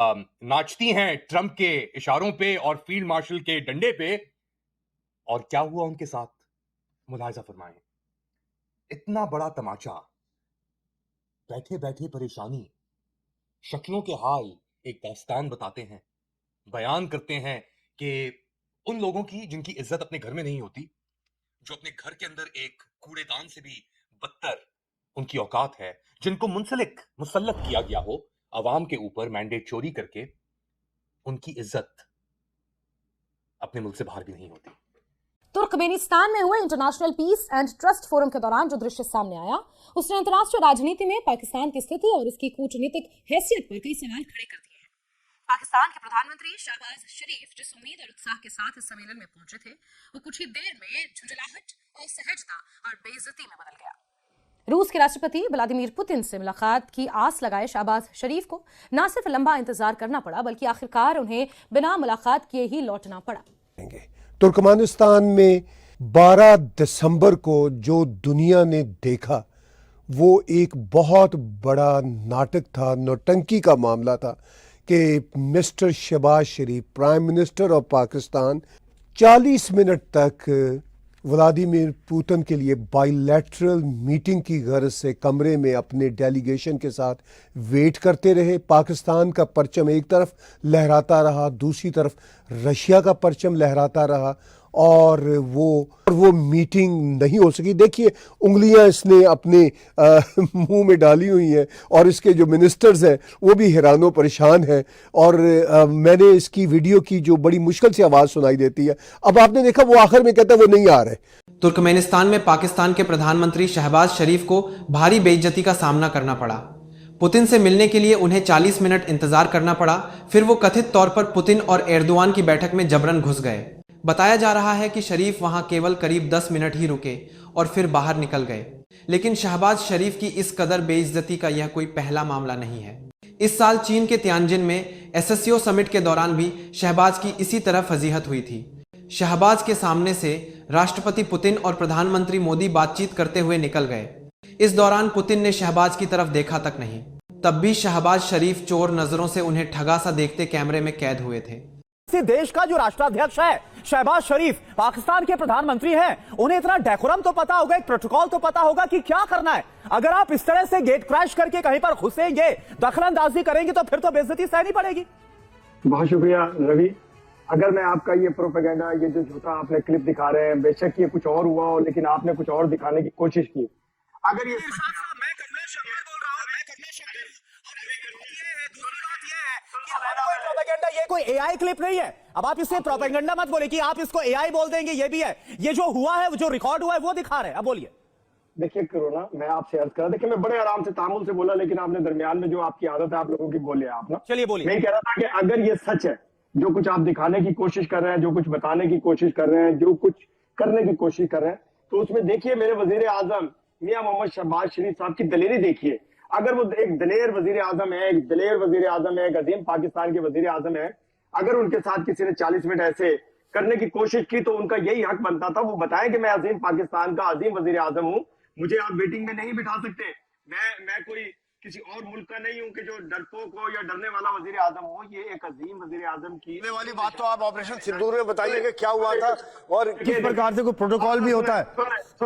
नाचती हैं ट्रंप के इशारों पे और फील्ड मार्शल के डंडे पे। और क्या हुआ उनके साथ, मुलाहिजा फरमाएं। इतना बड़ा तमाचा, बैठे बैठे परेशानी, शक्लों के हाल एक दास्तान बताते हैं, बयान करते हैं कि उन लोगों की जिनकी इज्जत अपने घर में नहीं होती, जो अपने घर के अंदर एक कूड़ेदान से भी बदतर उनकी औकात है, जिनको मुसल्लत किया गया हो अवाम के ऊपर मैंडेट चोरी करके, उनकी इज्जत अपने मुल्क से बाहर भी नहीं होती। तुर्कमेनिस्तान में हुए international peace and trust forum के दौरान जो दृश्य सामने आया, उसने अंतर्राष्ट्रीय राजनीति में पाकिस्तान की स्थिति और उसकी कूटनीतिक हैसियत पर कई सवाल खड़े कर दिए हैं। पाकिस्तान के प्रधानमंत्री शहबाज शरीफ जिस उम्मीद और उत्साह के साथ इस सम्मेलन में पहुंचे थे, वो कुछ ही देर में झुंझलाहट, असहजता और बेइज्जती में बदल गया। रूस के राष्ट्रपति व्लादिमीर पुतिन से मुलाकात की आस लगाए शहबाज शरीफ को न सिर्फ लंबा इंतजार करना पड़ा, बल्कि आखिरकार उन्हें बिना मुलाकात किए ही लौटना पड़ा। तुर्कमेनिस्तान में 12 दिसंबर को जो दुनिया ने देखा वो एक बहुत बड़ा नाटक था, नौटंकी का मामला था कि mister Shehbaz Sharif, prime minister of Pakistan, 40 minute तक व्लादिमीर पुतिन के लिए बाइलैटरल मीटिंग की गर्ज से कमरे में अपने डेलीगेशन के साथ वेट करते रहे। पाकिस्तान का परचम एक तरफ लहराता रहा, दूसरी तरफ रशिया का परचम लहराता रहा और वो मीटिंग नहीं हो सकी। देखिए, उंगलियां इसने अपने मुंह में डाली हुई हैं और इसके जो मिनिस्टर्स हैं वो भी हैरानो परेशान हैं। और मैंने इसकी वीडियो की जो बड़ी मुश्किल से आवाज़ सुनाई देती है, अब आपने देखा वो आखिर में कहता है वो नहीं आ रहे। तुर्कमेनिस्तान में पाकिस्तान के प्रधानमंत्री शहबाज शरीफ को भारी बेइज्जती का सामना करना पड़ा। पुतिन से मिलने के लिए उन्हें 40 मिनट इंतजार करना पड़ा। फिर वो कथित तौर पर पुतिन और एर्दोआन की बैठक में जबरन घुस गए। बताया जा रहा है कि शरीफ वहां केवल करीब 10 मिनट ही रुके और फिर बाहर निकल गए। लेकिन शहबाज शरीफ की इस कदर बेइज्जती का यह कोई पहला मामला नहीं है। इस साल चीन के तियानजिन में एससीओ समिट के दौरान भी शहबाज की इसी तरह फजीहत हुई थी। शहबाज के सामने से राष्ट्रपति पुतिन और प्रधानमंत्री मोदी बातचीत करते हुए निकल गए। इस दौरान पुतिन ने शहबाज की तरफ देखा तक नहीं। तब भी शहबाज शरीफ चोर नजरों से उन्हें ठगा सा देखते कैमरे में कैद हुए थे। किसी देश का जो राष्ट्राध्यक्ष है शहबाज शरीफ, पाकिस्तान के प्रधानमंत्री हैं, उन्हें इतना डेकोरम तो पता होगा, एक प्रोटोकॉल तो पता होगा कि क्या करना है। अगर आप इस तरह से गेट क्रैश करके कहीं पर घुसेंगे, दखलंदाजी करेंगे, तो फिर तो बेइज्जती सहनी पड़ेगी। बहुत शुक्रिया रवि। अगर मैं आपका ये प्रोपेगेंडा, ये जो झूठा आपने क्लिप दिखा रहे हैं, बेशक ये कुछ और हुआ हो, लेकिन आपने कुछ और दिखाने की कोशिश की। अगर ये ये कोई एआई क्लिप नहीं है। अब आप इसे प्रोपेगेंडा मत बोले कि आप इसको एआई बोल देंगे, ये भी है। ये जो हुआ है, जो रिकॉर्ड हुआ है, वो दिखा रहे हैं। अब बोलिए। देखिए कोरोना, मैं आपसे अर्ज करा, देखिए मैं बड़े आराम से तामुल से बोला, लेकिन आपने दरमियान में जो आपकी आदत है आप लोगों की बोले आप ना। चलिए बोलिए। मैं कह रहा था कि अगर ये सच है, जो कुछ आप दिखाने की कोशिश कर रहे हैं, जो कुछ बताने की कोशिश कर रहे हैं, जो कुछ करने की कोशिश कर रहे हैं, तो उसमें देखिए मेरे वजीर आजम मियां मोहम्मद शहबाज शरीफ साहब की दलेरी देखिए। अगर वो एक दलेर वजीर आजम है, एक दलेर वजीर आजम है, एक अजीम पाकिस्तान के वजीर आजम है, अगर उनके साथ किसी ने 40 मिनट ऐसे करने की कोशिश की तो उनका यही हक बनता था, वो बताएं कि मैं अजीम पाकिस्तान का अजीम वजीर आजम हूं, मुझे आप वेटिंग में नहीं बिठा सकते। मैं कोई किसी और मुल्क का नहीं हूं कि जो डरपोक हो या डरने वाला वजीर आजम हो। ये एक अजीम वजीर आजम की वाली बात तो आप ऑपरेशन सिंदूर में बताइए कि क्या हुआ था और किस प्रकार से कोई प्रोटोकॉल भी होता है,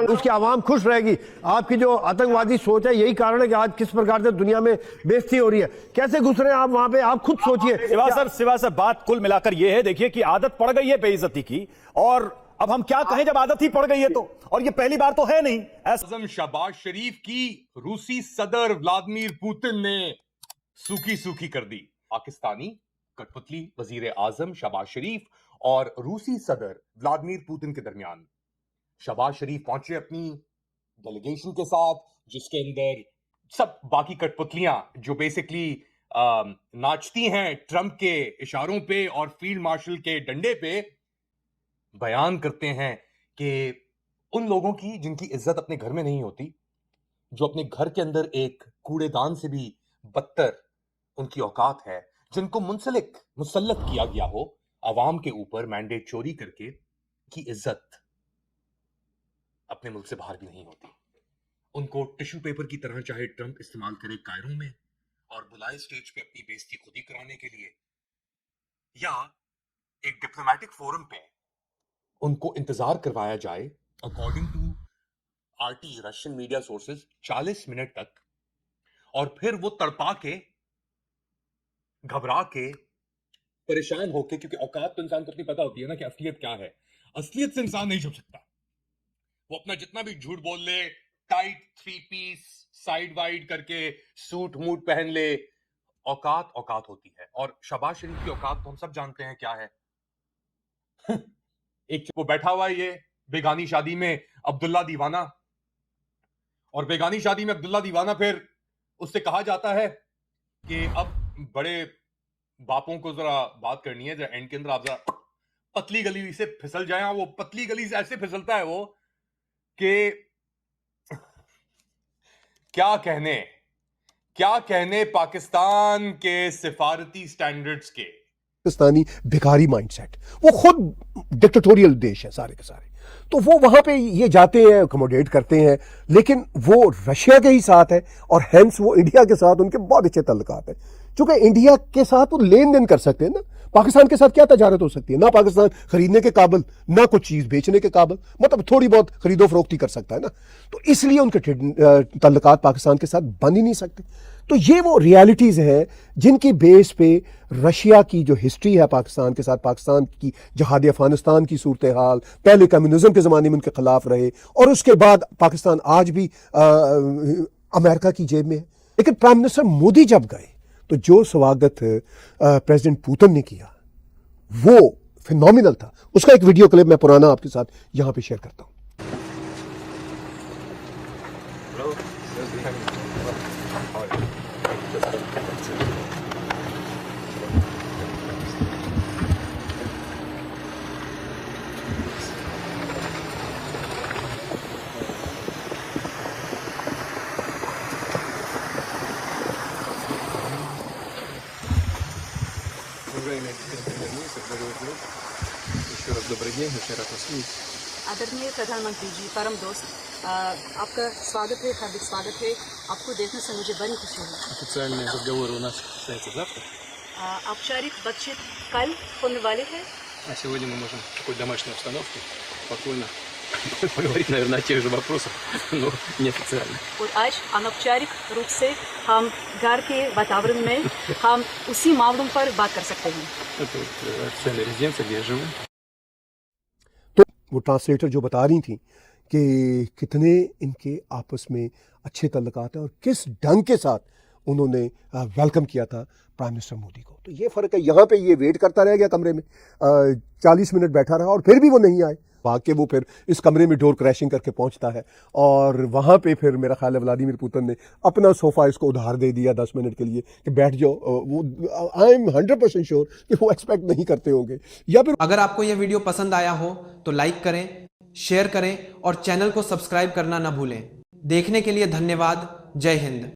उसकी आवाम खुश रहेगी। आपकी जो आतंकवादी सोच है, यही कारण है कि आज किस प्रकार से दुनिया में बेइज्जती हो रही है। कैसे गुजरे रहे हैं आप वहां पे, आप खुद सोचिए। सिवा सर बात कुल मिलाकर ये है, देखिए कि आदत पड़ गई है बेइज्जती की, और अब हम क्या कहें जब आदत ही पड़ गई है तो। और ये पहली बार तो है नहीं। आजम शहबाज शरीफ की रूसी सदर व्लादिमीर पुतिन ने सूखी सूखी कर दी। पाकिस्तानी कठपुतली वजीर आजम शहबाज शरीफ और रूसी सदर व्लादिमीर पुतिन के दरमियान शहबाज शरीफ पहुंचे अपनी डेलीगेशन के साथ, जिसके अंदर सब बाकी कठपुतलियां जो बेसिकली नाचती हैं ट्रंप के इशारों पे और फील्ड मार्शल के डंडे पे, बयान करते हैं कि उन लोगों की जिनकी इज्जत अपने घर में नहीं होती, जो अपने घर के अंदर एक कूड़ेदान से भी बदतर उनकी औकात है, जिनको मुसल्लत किया गया हो अवाम के ऊपर मैंडेट चोरी करके, की इज्जत अपने मुल्क से बाहर भी नहीं होती। उनको टिश्यू पेपर की तरह चाहे ट्रंप इस्तेमाल करे कायरों में, और बुलाए स्टेज पे अपनी बेइज्जती खुद ही कराने के लिए, या एक डिप्लोमेटिक फोरम पे उनको इंतजार करवाया जाए according to RT Russian media sources 40 minute तक, और फिर वो तड़पा के, घबरा के, परेशान होके, क्योंकि औकात तो इंसान को अपनी पता होती है ना कि असलियत क्या है, असलियत से इंसान नहीं छुप सकता। वो अपना जितना भी झूठ बोल ले, टाइट 3 पीस साइड वाइड करके सूट मूट पहन ले, औकात औकात होती है। और शहबाज शरीफ की औकात तो हम सब जानते हैं क्या है। एक वो बैठा हुआ है ये बेगानी शादी में अब्दुल्ला दीवाना, और बेगानी शादी में अब्दुल्ला दीवाना, फिर उससे कहा जाता है कि अब बड़े बापों को जरा बात करनी है, जरा एंड के अंदर आप जरा पतली गली से फिसल जाए। वो पतली गली से ऐसे फिसलता है वो कि क्या कहने पाकिस्तान के सिफारती स्टैंडर्ड्स के। पाकिस्तानी भिखारी माइंडसेट, वो खुद डिक्टेटोरियल देश है सारे के सारे, तो वो वहां पे ये जाते हैं, अकोमोडेट करते हैं, लेकिन वो रशिया के ही साथ है और हेंस वो इंडिया के साथ उनके बहुत अच्छे तल्लुकात हैं। चूंकि इंडिया के साथ वो लेन देन कर सकते हैं ना, पाकिस्तान के साथ क्या तजारत हो सकती है? ना पाकिस्तान खरीदने के काबिल, ना कुछ चीज बेचने के काबिल, मतलब थोड़ी बहुत खरीदो फरोख्ती कर सकता है ना, तो इसलिए उनके तल्लुकात पाकिस्तान के साथ बन ही नहीं सकते। तो ये वो रियलिटीज हैं जिनकी बेस पे रशिया की जो हिस्ट्री है पाकिस्तान के साथ, पाकिस्तान की जहाद अफगानिस्तान की सूरत हाल, पहले कम्युनिज्म के ज़माने में उनके खिलाफ रहे, और उसके बाद पाकिस्तान आज भी अमेरिका की जेब में है। लेकिन प्राइम मिनिस्टर मोदी जब गए तो जो स्वागत प्रेसिडेंट पुतिन ने किया वो फिनोमिनल था। उसका एक वीडियो क्लिप मैं पुराना आपके साथ यहां पे शेयर करता हूं। आदरणीय प्रधानमंत्री जी, परम दोस्त, आपका स्वागत है, हार्दिक स्वागत है। आपको देखने से मुझे बड़ी खुशी हुई। Официальные разговоры у нас состоятся завтра, औपचारिक बातचीत कल होने वाले हैं, а сегодня мы можем в такой домашней обстановке спокойно поговорить, наверное, о тех же вопросах, но неофициально. और आज अनौपचारिक रूप से हम घर के वातावरण में हम उसी मामलों पर बात कर सकते हैं। Это вот официальная резиденция, где я живу. तो वो ट्रांसलेटर जो बता रही थी कि कितने इनके आपस में अच्छे तल्लुकात हैं और किस ढंग के साथ उन्होंने वेलकम किया था प्राइम मिनिस्टर मोदी को। तो ये फ़र्क है, यहाँ पे ये वेट करता रह गया कमरे में, 40 मिनट बैठा रहा और फिर भी वो नहीं आए। भाग के वो फिर इस कमरे में डोर क्रैशिंग करके पहुंचता है, और वहाँ पे फिर मेरा ख्याल है व्लादिमीर पुतिन ने अपना सोफ़ा इसको उधार दे दिया 10 मिनट के लिए कि बैठ जाओ। वो आई एम 100% श्योर कि वो एक्सपेक्ट नहीं करते होंगे। या फिर अगर आपको यह वीडियो पसंद आया हो तो लाइक करें, शेयर करें और चैनल को सब्सक्राइब करना ना भूलें। देखने के लिए धन्यवाद। जय हिंद।